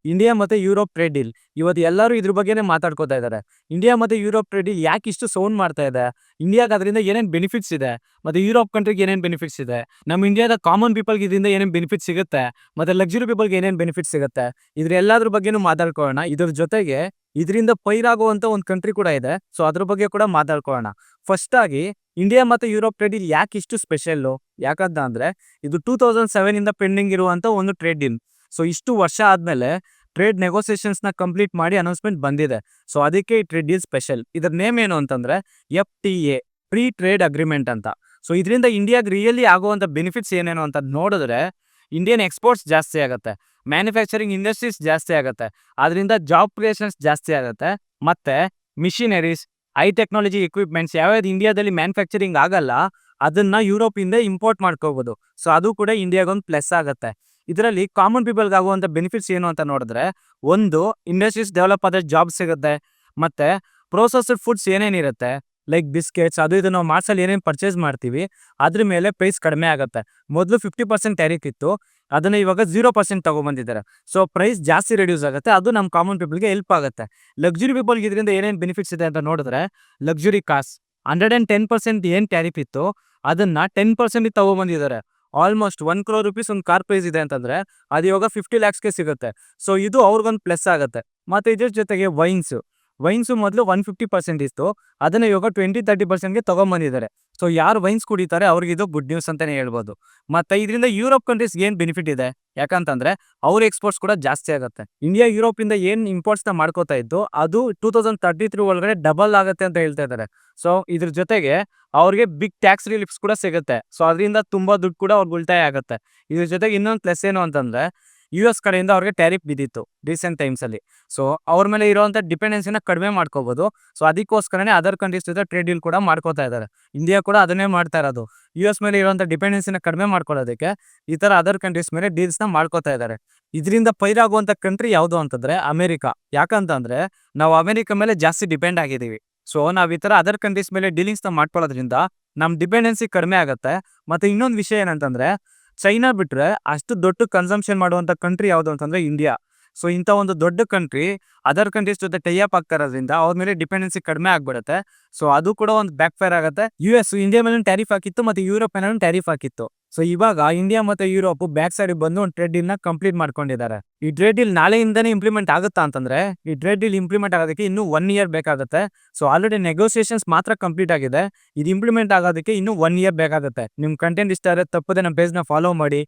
India ಮತ್ತೆ Europe trade deal ಇವತ್ತು ಎಲ್ಲರೂ ಇದ್ರ ಬಗ್ಗೆನೇ ಮಾತಾಡ್ಕೋತಾ ಇದ್ದಾರೆ. ಇಂಡಿಯಾ ಮತ್ತೆ ಯುರೋಪ್ ಟ್ರೇಡ್ ಡೀಲ್ ಯಾಕೆ ಇಷ್ಟು ಸೌಂಡ್ ಮಾಡ್ತಾ ಇದೆ? ಇಂಡಿಯಾಗೆ ಅದರಿಂದ ಏನೇನು ಬೆನಿಫಿಟ್ಸ್ ಇದೆ? ಮತ್ತೆ ಯುರೋಪ್ ಕಂಟ್ರಿಗೆ ಏನೇನು ಬೆನಿಫಿಟ್ಸ್ ಇದೆ? ನಮ್ಮ ಇಂಡಿಯಾದ ಕಾಮನ್ ಪೀಪಲ್ಗೆ ಇದರಿಂದ ಏನೇನು ಬೆನಿಫಿಟ್ ಸಿಗುತ್ತೆ? ಮತ್ತೆ ಲಕ್ಸುರಿ ಪೀಪಲ್ಗೆ ಏನೇನು ಬೆನಿಫಿಟ್ ಸಿಗುತ್ತೆ? ಇದ್ರ ಎಲ್ಲದ್ರ ಬಗ್ಗೆನೂ ಮಾತಾಡ್ಕೊಳ್ಳೋಣ. ಇದ್ರ ಜೊತೆಗೆ ಇದರಿಂದ ಪೈರಾಗುವಂತ ಒಂದು ಕಂಟ್ರಿ ಕೂಡ ಇದೆ. ಸೊ ಅದ್ರ ಬಗ್ಗೆ ಕೂಡ ಮಾತಾಡ್ಕೊಳ್ಳೋಣ. ಫಸ್ಟ್ ಆಗಿ ಇಂಡಿಯಾ ಮತ್ತೆ ಯುರೋಪ್ ಟ್ರೇಡ್ ಡೀಲ್ ಯಾಕೆ ಇಷ್ಟು ಸ್ಪೆಷಲ್ಲು? ಯಾಕಂತ ಅಂದ್ರೆ ಇದು 2007 ಇಂದ ಪೆಂಡಿಂಗ್ ಇರುವಂತ ಒಂದು ಟ್ರೇಡ್ ಡೀಲ್. ಸೊ ಇಷ್ಟು ವರ್ಷ ಆದ್ಮೇಲೆ ಟ್ರೇಡ್ ನೆಗೋಸಿಯೇಷನ್ಸ್ ನ ಕಂಪ್ಲೀಟ್ ಮಾಡಿ ಅನೌನ್ಸ್ಮೆಂಟ್ ಬಂದಿದೆ. ಸೊ ಅದಕ್ಕೆ ಈ ಟ್ರೇಡ್ ಡೀಲ್ ಸ್ಪೆಷಲ್. ಇದ್ರ ನೇಮ್ ಏನು ಅಂತಂದ್ರೆ FTA, ಫ್ರೀ ಟ್ರೇಡ್ ಅಗ್ರಿಮೆಂಟ್ ಅಂತ. ಸೊ ಇದರಿಂದ ಇಂಡಿಯಾಗೆ ರಿಯಲಿ ಆಗುವಂತ ಬೆನಿಫಿಟ್ಸ್ ಏನೇನು ಅಂತ ನೋಡಿದ್ರೆ, ಇಂಡಿಯನ್ ಎಕ್ಸ್ಪೋರ್ಟ್ಸ್ ಜಾಸ್ತಿ ಆಗುತ್ತೆ, ಮ್ಯಾನುಫ್ಯಾಕ್ಚರಿಂಗ್ ಇಂಡಸ್ಟ್ರೀಸ್ ಜಾಸ್ತಿ ಆಗುತ್ತೆ, ಅದರಿಂದ ಜಾಬ್ ಕ್ರಿಯೇಷನ್ಸ್ ಜಾಸ್ತಿ ಆಗುತ್ತೆ, ಮತ್ತೆ ಮಿಷಿನರೀಸ್, ಹೈ ಟೆಕ್ನಾಲಜಿ ಎಕ್ವಿಪ್ಮೆಂಟ್ಸ್ ಯಾವ್ಯಾವ್ದು ಇಂಡಿಯಾದಲ್ಲಿ ಮ್ಯಾನುಫ್ಯಾಕ್ಚರಿಂಗ್ ಆಗಲ್ಲ ಅದನ್ನ ಯುರೋಪ್ ಇಂದ ಇಂಪೋರ್ಟ್ ಮಾಡ್ಕೋಬಹುದು. ಸೊ ಅದು ಕೂಡ ಇಂಡಿಯಾಗೊಂದು ಪ್ಲಸ್ ಆಗುತ್ತೆ. ಇದರಲ್ಲಿ ಕಾಮನ್ ಪೀಪಲ್ಗೆ ಆಗುವಂತ ಬೆನಿಫಿಟ್ಸ್ ಏನು ಅಂತ ನೋಡಿದ್ರೆ, ಒಂದು ಇಂಡಸ್ಟ್ರೀಸ್ ಡೆವಲಪ್ ಆದ್ರೆ ಜಾಬ್ ಸಿಗುತ್ತೆ, ಮತ್ತೆ ಪ್ರೊಸೆಸ್ಡ್ ಫುಡ್ಸ್ ಏನೇನಿರುತ್ತೆ ಲೈಕ್ ಬಿಸ್ಕೆಟ್ಸ್ ಅದು ಇದು ನಾವು ಮಾರ್ಸಲ್ಲಿ ಏನೇನು ಪರ್ಚೇಸ್ ಮಾಡ್ತೀವಿ ಅದ್ರ ಮೇಲೆ ಪ್ರೈಸ್ ಕಡಿಮೆ ಆಗುತ್ತೆ. ಮೊದಲು 50% ಟ್ಯಾರಿಫ್ ಇತ್ತು, ಅದನ್ನ ಇವಾಗ 0% ತಗೊಂಡ್ಬಂದಿದ್ದಾರೆ. ಸೊ ಪ್ರೈಸ್ ಜಾಸ್ತಿ ರೆಡ್ಯೂಸ್ ಆಗುತ್ತೆ, ಅದು ನಮ್ಮ ಕಾಮನ್ ಪೀಪಲ್ಗೆ ಹೆಲ್ಪ್ ಆಗುತ್ತೆ. ಲಕ್ಸುರಿ ಪೀಪಲ್ಗೆ ಇದರಿಂದ ಏನೇನು ಬೆನಿಫಿಟ್ಸ್ ಇದೆ ಅಂತ ನೋಡಿದ್ರೆ, ಲಕ್ಸುರಿ ಕಾರ್ಸ್ 110% ಏನು ಟ್ಯಾರಿಫ್ ಇತ್ತು ಅದನ್ನ 10% ತಗೊಂಡ್ಬಂದಿದ್ದಾರೆ. ಆಲ್ಮೋಸ್ಟ್ 1 crore rupees ಒಂದು ಕಾರ್ ಪ್ರೈಸ್ ಇದೆ ಅಂತಂದ್ರೆ ಅದು ಇವಾಗ 50 lakhsಗೆ ಸಿಗುತ್ತೆ. ಸೊ ಇದು ಅವ್ರಿಗೊಂದು ಪ್ಲಸ್ ಆಗುತ್ತೆ. ಮತ್ತೆ ಇದ್ರ ಜೊತೆಗೆ ವೈನ್ಸ್ ಮೊದಲು 150% ಇತ್ತು, ಅದನ್ನ ಇವಾಗ 20-30%ಗೆ ತಗೊಂಡ್ಬಂದಿದ್ದಾರೆ. ಸೊ ಯಾರು ವೈನ್ಸ್ ಕುಡಿತಾರೆ ಅವ್ರಿಗೆ ಇದು ಗುಡ್ ನ್ಯೂಸ್ ಅಂತಾನೆ ಹೇಳ್ಬೋದು. ಮತ್ತೆ ಇದರಿಂದ ಯುರೋಪ್ ಕಂಟ್ರೀಸ್ಗೆ ಏನ್ ಬೆನಿಫಿಟ್ ಇದೆ ಯಾಕಂತಂದ್ರೆ ಅವ್ರ ಎಕ್ಸ್ಪೋರ್ಟ್ಸ್ ಕೂಡ ಜಾಸ್ತಿ ಆಗುತ್ತೆ. ಇಂಡಿಯಾ ಯುರೋಪ್ ಇಂದ ಏನ್ ಇಂಪೋರ್ಟ್ಸ್ ನ ಮಾಡ್ಕೋತಾ ಇದ್ದು ಅದು 2033 ಒಳಗಡೆ ಡಬಲ್ ಆಗುತ್ತೆ ಅಂತ ಹೇಳ್ತಾ ಇದ್ದಾರೆ. ಸೊ ಇದ್ರ ಜೊತೆಗೆ ಅವ್ರಿಗೆ ಬಿಗ್ ಟ್ಯಾಕ್ಸ್ ರಿಲೀಫ್ಸ್ ಕೂಡ ಸಿಗುತ್ತೆ. ಸೊ ಅದರಿಂದ ತುಂಬಾ ದುಡ್ಡು ಕೂಡ ಅವ್ರಿಗೆ ಉಳಿತಾಯ ಆಗುತ್ತೆ. ಇದ್ರ ಜೊತೆಗೆ ಇನ್ನೊಂದು ಪ್ಲಸ್ ಏನು ಅಂತಂದ್ರೆ US ಕಡೆಯಿಂದ ಅವ್ರಿಗೆ ಟ್ಯಾರಿಫ್ ಬಿದ್ದಿತ್ತು ರೀಸೆಂಟ್ ಟೈಮ್ಸ್ ಅಲ್ಲಿ. ಸೊ ಅವ್ರ ಮೇಲೆ ಇರುವಂತ ಡಿಪೆಂಡೆನ್ಸಿನ ಕಡಿಮೆ ಮಾಡ್ಕೋಬಹುದು. ಸೊ ಅದಕ್ಕೋಸ್ಕರನೇ ಅದರ್ ಕಂಟ್ರೀಸ್ ಜೊತೆ ಟ್ರೇಡ್ ಡೀಲ್ ಕೂಡ ಮಾಡ್ಕೋತಾ ಇದ್ದಾರೆ. ಇಂಡಿಯಾ ಕೂಡ ಅದನ್ನೇ ಮಾಡ್ತಾ ಇರೋದು. US ಮೇಲೆ ಇರುವಂತ ಡಿಪೆಂಡೆನ್ಸಿನ ಕಡಿಮೆ ಮಾಡ್ಕೊಳ್ಳೋದಕ್ಕೆ ಈ ತರ ಅದರ್ ಕಂಟ್ರೀಸ್ ಮೇಲೆ ಡೀಲ್ಸ್ ನ ಮಾಡ್ಕೋತಾ ಇದ್ದಾರೆ. ಇದರಿಂದ ಪೈರಾಗುವಂತ ಕಂಟ್ರಿ ಯಾವುದು ಅಂತಂದ್ರೆ ಅಮೆರಿಕ. ಯಾಕಂತಂದ್ರೆ ನಾವು ಅಮೆರಿಕ ಮೇಲೆ ಜಾಸ್ತಿ ಡಿಪೆಂಡ್ ಆಗಿದ್ದೀವಿ. ಸೊ ನಾವ್ ಈ ತರ ಅದರ್ ಕಂಟ್ರೀಸ್ ಮೇಲೆ ಡೀಲಿಂಗ್ಸ್ ನ ಮಾಡ್ಕೊಳ್ಳೋದ್ರಿಂದ ನಮ್ ಡಿಪೆಂಡೆನ್ಸಿ ಕಡಿಮೆ ಆಗುತ್ತೆ. ಮತ್ತೆ ಇನ್ನೊಂದು ವಿಷಯ ಏನಂತಂದ್ರೆ ಚೈನಾ ಬಿಟ್ರೆ ಅಷ್ಟು ದೊಡ್ಡ ಕನ್ಸಂಪ್ಷನ್ ಮಾಡುವಂತ ಕಂಟ್ರಿ ಯಾವುದು ಅಂತಂದ್ರೆ ಇಂಡಿಯಾ. ಸೊ ಇಂಥ ಒಂದು ದೊಡ್ಡ ಕಂಟ್ರಿ ಅದರ್ ಕಂಟ್ರೀಸ್ ಜೊತೆ ಟೈ ಅಪ್ ಆಗ್ತಾ ಇರೋದ್ರಿಂದ ಅವ್ರ ಮೇಲೆ ಡಿಪೆಂಡೆನ್ಸಿ ಕಡಿಮೆ ಆಗ್ಬಿಡುತ್ತೆ. ಸೊ ಅದು ಕೂಡ ಒಂದು ಬ್ಯಾಕ್ ಫೈರ್ ಆಗುತ್ತೆ. US ಇಂಡಿಯಾ ಮೇಲೆ ಟ್ಯಾರಿಫ್ ಹಾಕಿತ್ತು ಮತ್ತೆ ಯುರೋಪ್ ಮೇಲೆ ಟ್ಯಾರಿಫ್ ಹಾಕಿತ್ತು. ಸೊ ಇವಾಗ ಇಂಡಿಯಾ ಮತ್ತೆ ಯುರೋಪ್ ಬ್ಯಾಕ್ ಸೈಡ್ ಬಂದು ಒಂದು ಟ್ರೇಡ್ ಡೀಲ್ ನ ಕಂಪ್ಲೀಟ್ ಮಾಡ್ಕೊಂಡಿದ್ದಾರೆ. ಈ ಟ್ರೇಡ್ ಡೀಲ್ ನಾಳೆಯಿಂದನೇ ಇಂಪ್ಲಿಮೆಂಟ್ ಆಗುತ್ತಾ ಅಂತಂದ್ರೆ ಈ ಟ್ರೇಡ್ ಡೀಲ್ ಇಂಪ್ಲಿಮೆಂಟ್ ಆಗೋದಕ್ಕೆ ಇನ್ನೂ 1 year ಬೇಕಾಗುತ್ತೆ. ಸೊ ಆಲ್ರೆಡಿ ನೆಗೋಸಿಯೇಷನ್ಸ್ ಮಾತ್ರ ಕಂಪ್ಲೀಟ್ ಆಗಿದೆ, ಇದು ಇಂಪ್ಲಿಮೆಂಟ್ ಆಗೋದಕ್ಕೆ ಇನ್ನೂ 1 year ಬೇಕಾಗುತ್ತೆ. ನಿಮ್ ಕಂಟೆಂಟ್ ಇಷ್ಟ ಆದರೆ ತಪ್ಪದೆ ನಮ್ಮ ಪೇಜ್ ನ ಫಾಲೋ ಮಾಡಿ.